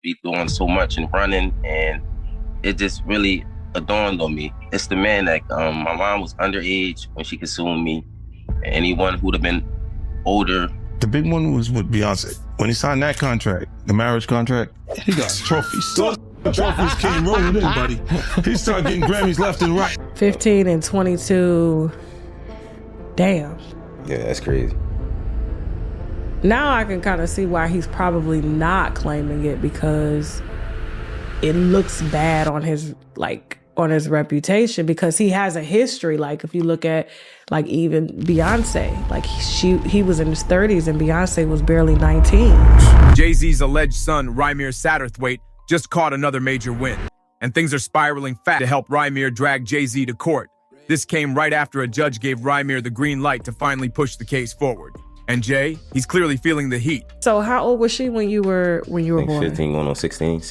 be doing so much and running, and it just really dawned on me. It's the man that my mom was underage when she consumed me. Anyone who'd have been older. The big one was with Beyonce. When he signed that contract, the marriage contract, he got trophies. The trophies came rolling in, buddy. He started getting Grammys left and right. 15 and 22. Damn. Yeah, that's crazy. Now I can kind of see why he's probably not claiming it, because it looks bad on his reputation, because he has a history. Like if you look at like even Beyonce, like he was in his 30s and Beyonce was barely 19. JayZ's alleged son, Rymir Satterthwaite, just caught another major win, and things are spiraling fast to help Rymir drag JayZ to court. This came right after a judge gave Rymir the green light to finally push the case forward. And Jay, he's clearly feeling the heat. So how old was she when you were born? 15 going on 16.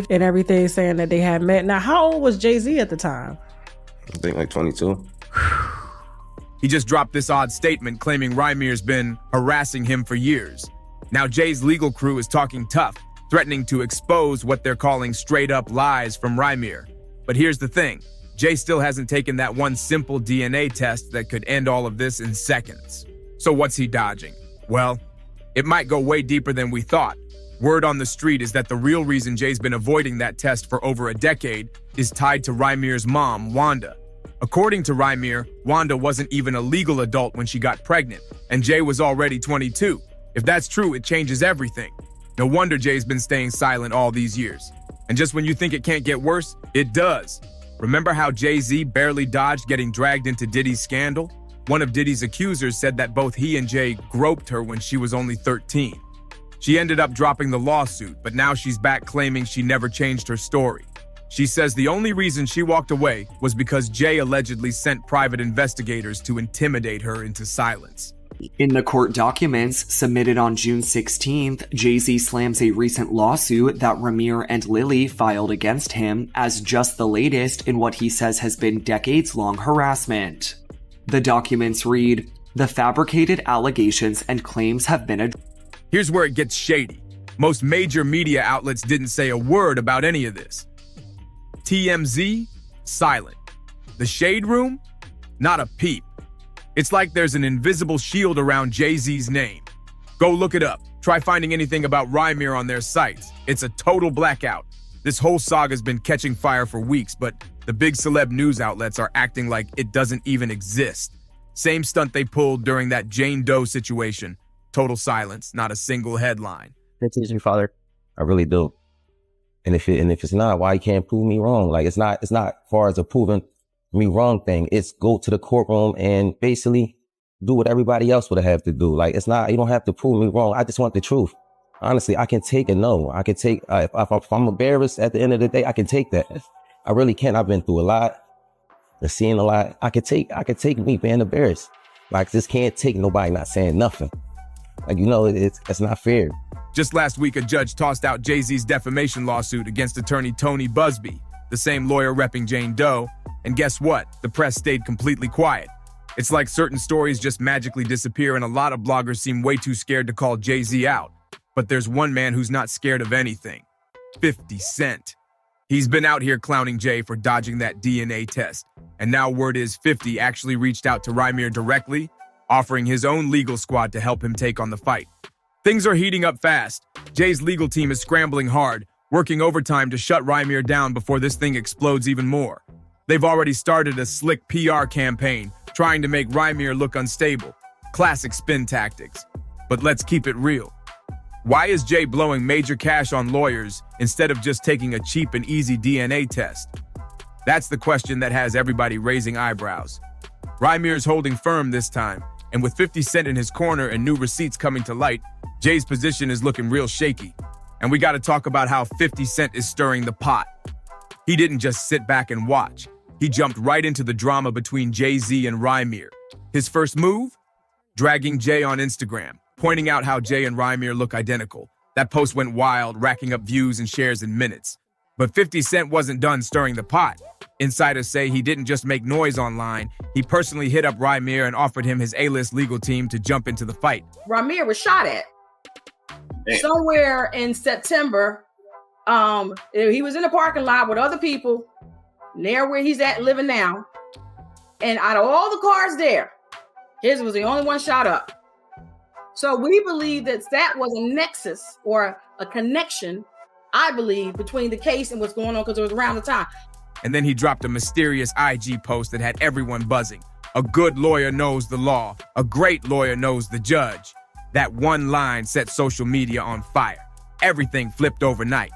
And everything saying that they had met. Now, how old was JayZ at the time? I think like 22. He just dropped this odd statement claiming Rymir's been harassing him for years. Now Jay's legal crew is talking tough, threatening to expose what they're calling straight up lies from Rymir. But here's the thing, Jay still hasn't taken that one simple DNA test that could end all of this in seconds. So what's he dodging? Well, it might go way deeper than we thought. Word on the street is that the real reason Jay's been avoiding that test for over a decade is tied to Rymir's mom, Wanda. According to Rymir, Wanda wasn't even a legal adult when she got pregnant, and Jay was already 22. If that's true, it changes everything. No wonder Jay's been staying silent all these years. And just when you think it can't get worse, it does. Remember how JayZ barely dodged getting dragged into Diddy's scandal? One of Diddy's accusers said that both he and Jay groped her when she was only 13. She ended up dropping the lawsuit, but now she's back claiming she never changed her story. She says the only reason she walked away was because Jay allegedly sent private investigators to intimidate her into silence. In the court documents submitted on June 16th, JayZ slams a recent lawsuit that Rymir and Lily filed against him as just the latest in what he says has been decades-long harassment. The documents read, "The fabricated allegations and claims have been Here's where it gets shady. Most major media outlets didn't say a word about any of this. TMZ, silent. The Shade Room, not a peep. It's like there's an invisible shield around JayZ's name. Go look it up. Try finding anything about Rymir on their sites. It's a total blackout. This whole saga's been catching fire for weeks, but the big celeb news outlets are acting like it doesn't even exist. Same stunt they pulled during that Jane Doe situation. Total silence, not a single headline. That teaches me, Father. I really do. And if it's not, why you can't prove me wrong? Like it's not far as a proving me wrong thing. It's go to the courtroom and basically do what everybody else would have to do. Like it's not, you don't have to prove me wrong. I just want the truth. Honestly, I can take a no. I can take, if I'm embarrassed at the end of the day, I can take that. I really can. I've been through a lot. I've seen a lot. I could take me being embarrassed. Like just can't take nobody not saying nothing. Like, you know, it's not fair. Just last week, a judge tossed out JayZ's defamation lawsuit against attorney Tony Busby, the same lawyer repping Jane Doe. And guess what? The press stayed completely quiet. It's like certain stories just magically disappear, and a lot of bloggers seem way too scared to call JayZ out. But there's one man who's not scared of anything. 50 Cent. He's been out here clowning Jay for dodging that DNA test. And now word is 50 actually reached out to Rymir directly, offering his own legal squad to help him take on the fight. Things are heating up fast. Jay's legal team is scrambling hard, working overtime to shut Rymir down before this thing explodes even more. They've already started a slick PR campaign, trying to make Rymir look unstable. Classic spin tactics. But let's keep it real. Why is Jay blowing major cash on lawyers instead of just taking a cheap and easy DNA test? That's the question that has everybody raising eyebrows. Rymir's holding firm this time, and with 50 Cent in his corner and new receipts coming to light, Jay's position is looking real shaky. And we gotta talk about how 50 Cent is stirring the pot. He didn't just sit back and watch. He jumped right into the drama between JayZ and Rymir. His first move? Dragging Jay on Instagram, pointing out how Jay and Rymir look identical. That post went wild, racking up views and shares in minutes. But 50 Cent wasn't done stirring the pot. Insiders say he didn't just make noise online, he personally hit up Rymir and offered him his A-list legal team to jump into the fight. Rymir was shot at somewhere in September He was in the parking lot with other people near where he's at living now. And out of all the cars there, his was the only one shot up. So we believe that was a nexus or a connection, I believe, between the case and what's going on, because it was around the time. And then he dropped a mysterious IG post that had everyone buzzing. A good lawyer knows the law. A great lawyer knows the judge. That one line set social media on fire. Everything flipped overnight.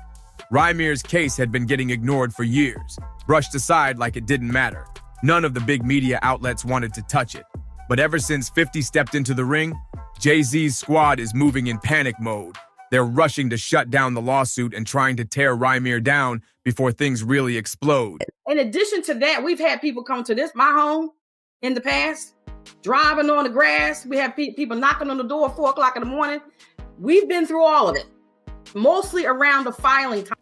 Rymir's case had been getting ignored for years, brushed aside like it didn't matter. None of the big media outlets wanted to touch it. But ever since 50 stepped into the ring, JayZ's squad is moving in panic mode. They're rushing to shut down the lawsuit and trying to tear Rymir down before things really explode. In addition to that, we've had people come to my home in the past, driving on the grass. We have people knocking on the door at 4 o'clock in the morning. We've been through all of it, mostly around the filing time.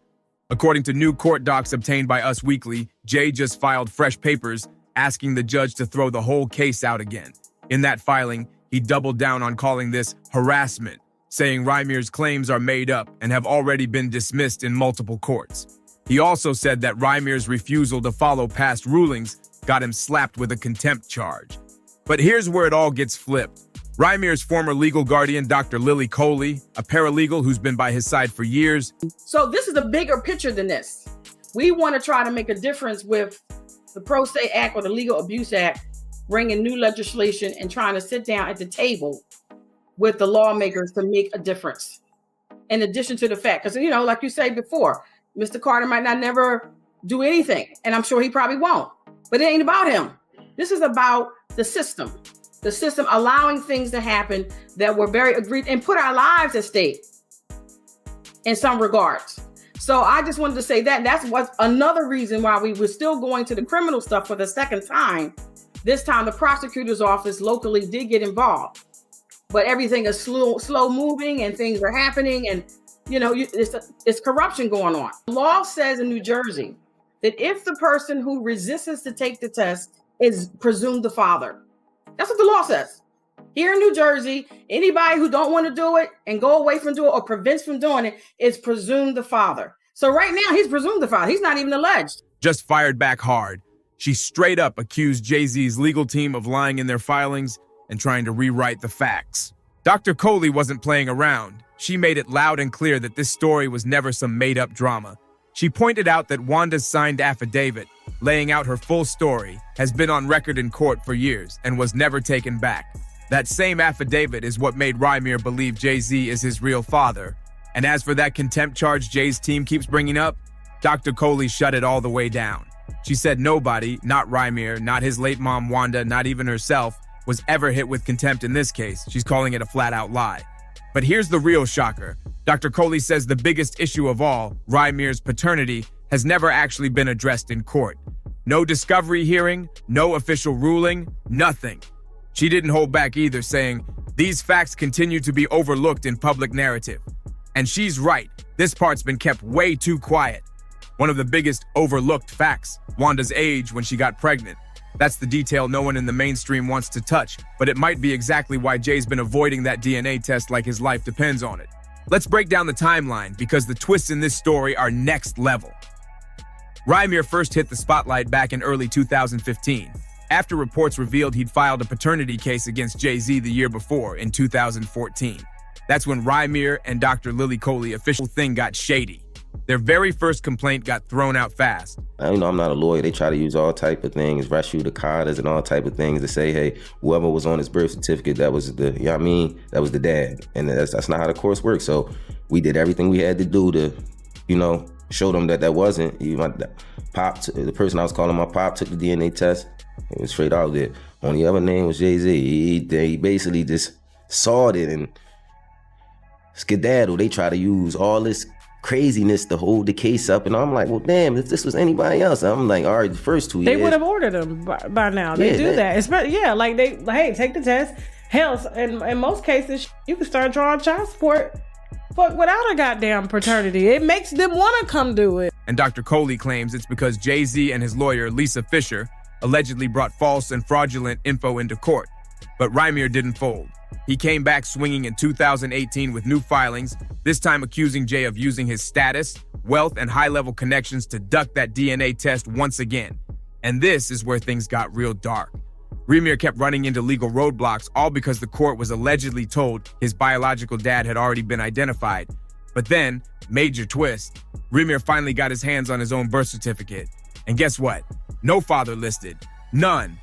According to new court docs obtained by Us Weekly, Jay just filed fresh papers asking the judge to throw the whole case out again. In that filing, he doubled down on calling this harassment, saying Rymir's claims are made up and have already been dismissed in multiple courts. He also said that Rymir's refusal to follow past rulings got him slapped with a contempt charge. But here's where it all gets flipped. Rymir's former legal guardian, Dr. Lily Coley, a paralegal who's been by his side for years. So this is a bigger picture than this. We want to try to make a difference with the Pro Se Act or the Legal Abuse Act, bringing new legislation and trying to sit down at the table with the lawmakers to make a difference. In addition to the fact, because, like you said before, Mr. Carter might not never do anything, and I'm sure he probably won't. But it ain't about him. This is about the system allowing things to happen that were very agreed and put our lives at stake in some regards. So I just wanted to say that's what's another reason why we were still going to the criminal stuff for the second time. This time the prosecutor's office locally did get involved, but everything is slow moving and things are happening, and it's corruption going on. The law says in New Jersey that if the person who resists to take the test is presumed the father. That's what the law says. Here in New Jersey, anybody who don't want to do it and go away from doing it or prevents from doing it is presumed the father. So right now, he's presumed the father. He's not even alleged. Just fired back hard. She straight up accused JayZ's legal team of lying in their filings and trying to rewrite the facts. Dr. Coley wasn't playing around. She made it loud and clear that this story was never some made-up drama. She pointed out that Wanda's signed affidavit, laying out her full story, has been on record in court for years and was never taken back. That same affidavit is what made Rymir believe JayZ is his real father. And as for that contempt charge Jay's team keeps bringing up, Dr. Coley shut it all the way down. She said nobody, not Rymir, not his late mom Wanda, not even herself, was ever hit with contempt in this case. She's calling it a flat-out lie. But here's the real shocker. Dr. Coley says the biggest issue of all, Rymir's paternity, has never actually been addressed in court. No discovery hearing, no official ruling, nothing. She didn't hold back either, saying, these facts continue to be overlooked in public narrative. And she's right, this part's been kept way too quiet. One of the biggest overlooked facts, Wanda's age when she got pregnant. That's the detail no one in the mainstream wants to touch, but it might be exactly why Jay's been avoiding that DNA test like his life depends on it. Let's break down the timeline because the twists in this story are next level. Rymir first hit the spotlight back in early 2015, after reports revealed he'd filed a paternity case against JayZ the year before, in 2014. That's when Rymir and Dr. Lily Coley official thing got shady. Their very first complaint got thrown out fast. I'm not a lawyer. They try to use all type of things, res judicata and all type of things to say, hey, whoever was on his birth certificate, that was the, that was the dad. And that's not how the course works. So we did everything we had to do to, show them that wasn't. The person I was calling my pop took the DNA test. It was straight out there. Only other name was JayZ. He basically just sawed it and skedaddle. They try to use all this craziness to hold the case up, and I'm like, well, damn, if this was anybody else, I'm like, all right, the first 2 years. They would have ordered them by now. They do that. Hey, take the test. Hell, in most cases, you can start drawing child support without a goddamn paternity. It makes them want to come do it. And Dr. Coley claims it's because JayZ and his lawyer, Lisa Fisher, allegedly brought false and fraudulent info into court. But Rymir didn't fold. He came back swinging in 2018 with new filings, this time accusing Jay of using his status, wealth, and high-level connections to duck that DNA test once again. And this is where things got real dark. Rymir kept running into legal roadblocks, all because the court was allegedly told his biological dad had already been identified. But then, major twist, Rymir finally got his hands on his own birth certificate. And guess what? No father listed. None.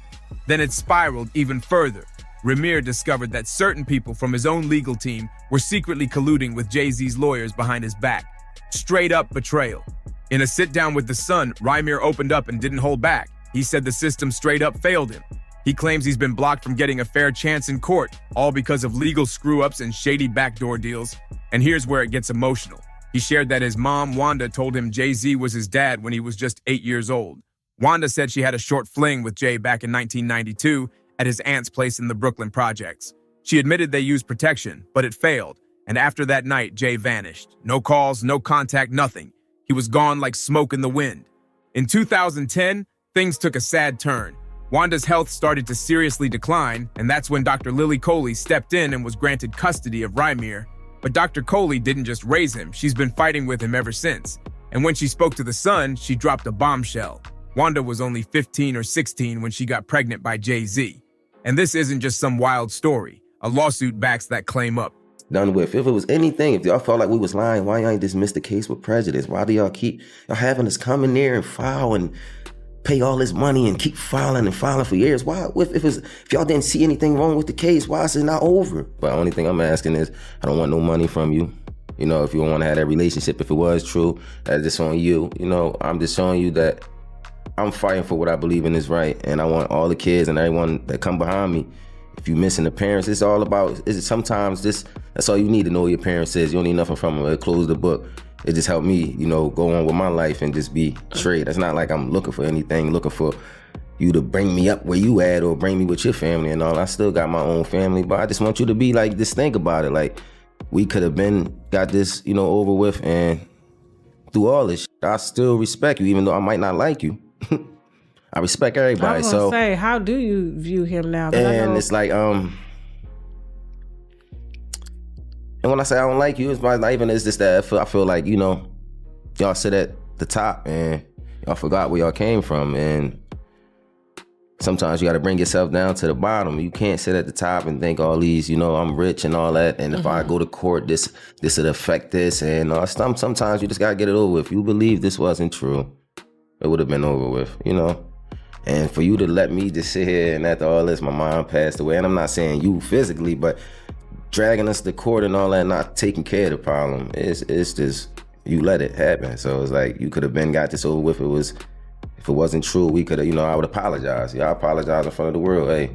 Then it spiraled even further. Rymir discovered that certain people from his own legal team were secretly colluding with JayZ's lawyers behind his back. Straight up betrayal. In a sit-down with the Sun, Rymir opened up and didn't hold back. He said the system straight up failed him. He claims he's been blocked from getting a fair chance in court, all because of legal screw-ups and shady backdoor deals. And here's where it gets emotional. He shared that his mom, Wanda, told him JayZ was his dad when he was just 8 years old. Wanda said she had a short fling with Jay back in 1992 at his aunt's place in the Brooklyn projects. She admitted they used protection, but it failed. And after that night, Jay vanished. No calls, no contact, nothing. He was gone like smoke in the wind. In 2010, things took a sad turn. Wanda's health started to seriously decline, and that's when Dr. Lily Coley stepped in and was granted custody of Rymir. But Dr. Coley didn't just raise him, she's been fighting with him ever since. And when she spoke to the Sun, she dropped a bombshell. Wanda was only 15 or 16 when she got pregnant by JayZ. And this isn't just some wild story. A lawsuit backs that claim up. Done with. If it was anything, if y'all felt like we was lying, why y'all ain't dismiss the case with prejudice? Why do y'all keep having us come in there and file and pay all this money and keep filing for years? Why? If y'all didn't see anything wrong with the case, why is it not over? But the only thing I'm asking is, I don't want no money from you. You know, if you don't want to have that relationship, if it was true, that's just on you. You know, I'm just showing you that I'm fighting for what I believe in is right, and I want all the kids and everyone that come behind me. If you missing the parents, it's all about, sometimes that's all you need to know who your parents is. You don't need nothing from them. It close the book. It just helped me, you know, go on with my life and just be straight. It's not like I'm looking for anything, looking for you to bring me up where you at or bring me with your family and all. I still got my own family, but I just want you to be like, just think about it. Like, we could have got this, you know, over with, and through all this, I still respect you, even though I might not like you. I respect everybody. I was gonna say, how do you view him now? And it's like, and when I say I don't like you, it's not even it's just that I feel like, you know, y'all sit at the top and y'all forgot where y'all came from, and sometimes you got to bring yourself down to the bottom. You can't sit at the top and think all these, you know, I'm rich and all that, and if I go to court, this would affect this, and sometimes you just gotta get it over with. If you believe this wasn't true, it would have been over with, you know. And for you to let me just sit here and after all this, my mom passed away, and I'm not saying you physically, but dragging us to court and all that, not taking care of the problem, it's just, you let it happen. So it's like, you could have got this over with. If it wasn't true, we could have, you know, I would apologize. Yeah, I apologize in front of the world. Hey,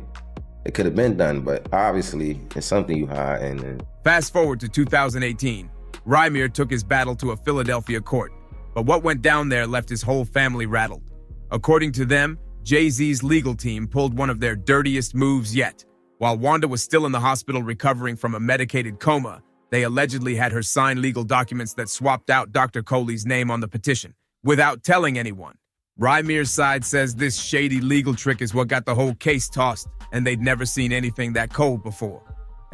it could have been done, but obviously it's something you hide. And fast forward to 2018, Rymir took his battle to a Philadelphia court, but what went down there left his whole family rattled. According to them, JayZ's legal team pulled one of their dirtiest moves yet. While Wanda was still in the hospital recovering from a medicated coma, they allegedly had her sign legal documents that swapped out Dr. Coley's name on the petition, without telling anyone. Rymir's side says this shady legal trick is what got the whole case tossed, and they'd never seen anything that cold before.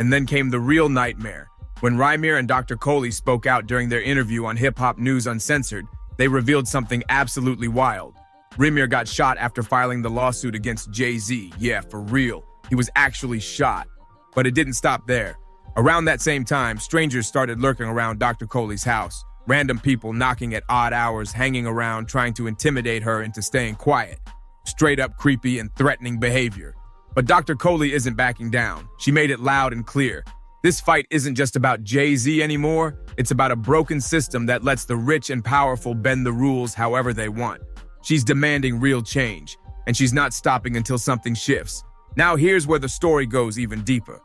And then came the real nightmare. When Rymir and Dr. Coley spoke out during their interview on Hip Hop News Uncensored, they revealed something absolutely wild. Rymir got shot after filing the lawsuit against JayZ. Yeah, for real. He was actually shot. But it didn't stop there. Around that same time, strangers started lurking around Dr. Coley's house. Random people knocking at odd hours, hanging around, trying to intimidate her into staying quiet. Straight up creepy and threatening behavior. But Dr. Coley isn't backing down. She made it loud and clear. This fight isn't just about JayZ anymore. It's about a broken system that lets the rich and powerful bend the rules however they want. She's demanding real change, and she's not stopping until something shifts. Now here's where the story goes even deeper.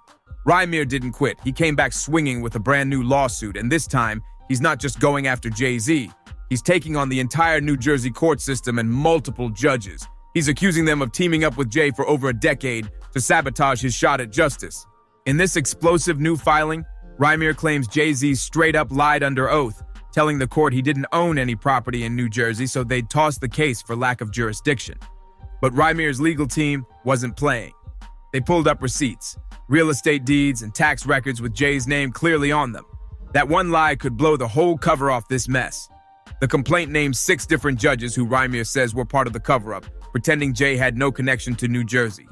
Rymir didn't quit. He came back swinging with a brand new lawsuit, and this time, he's not just going after JayZ. He's taking on the entire New Jersey court system and multiple judges. He's accusing them of teaming up with Jay for over a decade to sabotage his shot at justice. In this explosive new filing, Rymir claims JayZ straight up lied under oath, telling the court he didn't own any property in New Jersey, so they'd toss the case for lack of jurisdiction. But Rymir's legal team wasn't playing. They pulled up receipts, real estate deeds, and tax records with Jay's name clearly on them. That one lie could blow the whole cover off this mess. The complaint names 6 different judges who Rymir says were part of the cover-up, pretending Jay had no connection to New Jersey.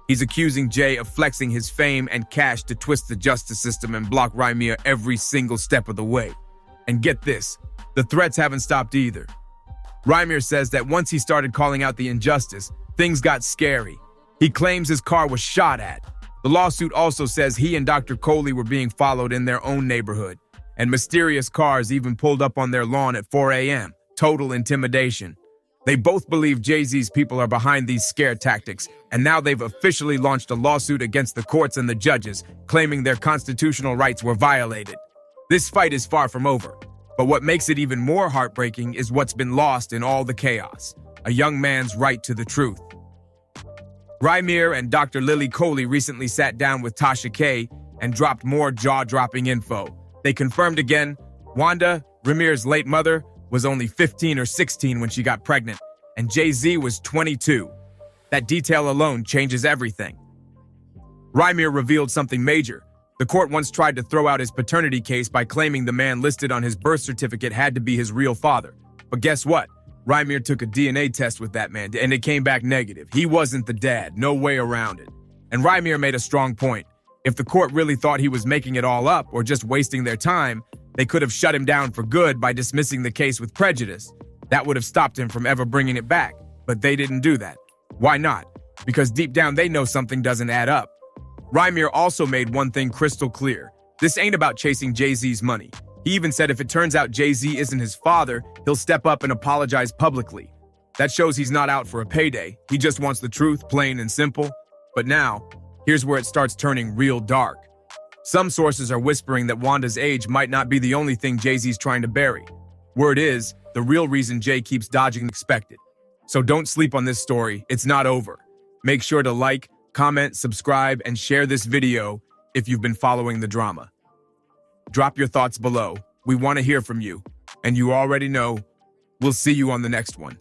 He's accusing Jay of flexing his fame and cash to twist the justice system and block Rymir every single step of the way. And get this, the threats haven't stopped either. Rymir says that once he started calling out the injustice, things got scary. He claims his car was shot at. The lawsuit also says he and Dr. Coley were being followed in their own neighborhood, and mysterious cars even pulled up on their lawn at 4 a.m. Total intimidation. They both believe JayZ's people are behind these scare tactics, and now they've officially launched a lawsuit against the courts and the judges, claiming their constitutional rights were violated. This fight is far from over, but what makes it even more heartbreaking is what's been lost in all the chaos: a young man's right to the truth. Rymir and Dr. Lily Coley recently sat down with Tasha K and dropped more jaw-dropping info. They confirmed again, Wanda, Rymir's late mother, was only 15 or 16 when she got pregnant, and JayZ was 22. That detail alone changes everything. Rymir revealed something major. The court once tried to throw out his paternity case by claiming the man listed on his birth certificate had to be his real father. But guess what? Rymir took a DNA test with that man, and it came back negative. He wasn't the dad, no way around it. And Rymir made a strong point. If the court really thought he was making it all up or just wasting their time, they could have shut him down for good by dismissing the case with prejudice. That would have stopped him from ever bringing it back. But they didn't do that. Why not? Because deep down they know something doesn't add up. Rymir also made one thing crystal clear. This ain't about chasing JayZ's money. He even said if it turns out JayZ isn't his father, he'll step up and apologize publicly. That shows he's not out for a payday. He just wants the truth, plain and simple. But now, here's where it starts turning real dark. Some sources are whispering that Wanda's age might not be the only thing JayZ's trying to bury. Word is, the real reason Jay keeps dodging the expected. So don't sleep on this story, it's not over. Make sure to like, comment, subscribe, and share this video if you've been following the drama. Drop your thoughts below. We want to hear from you. And you already know, we'll see you on the next one.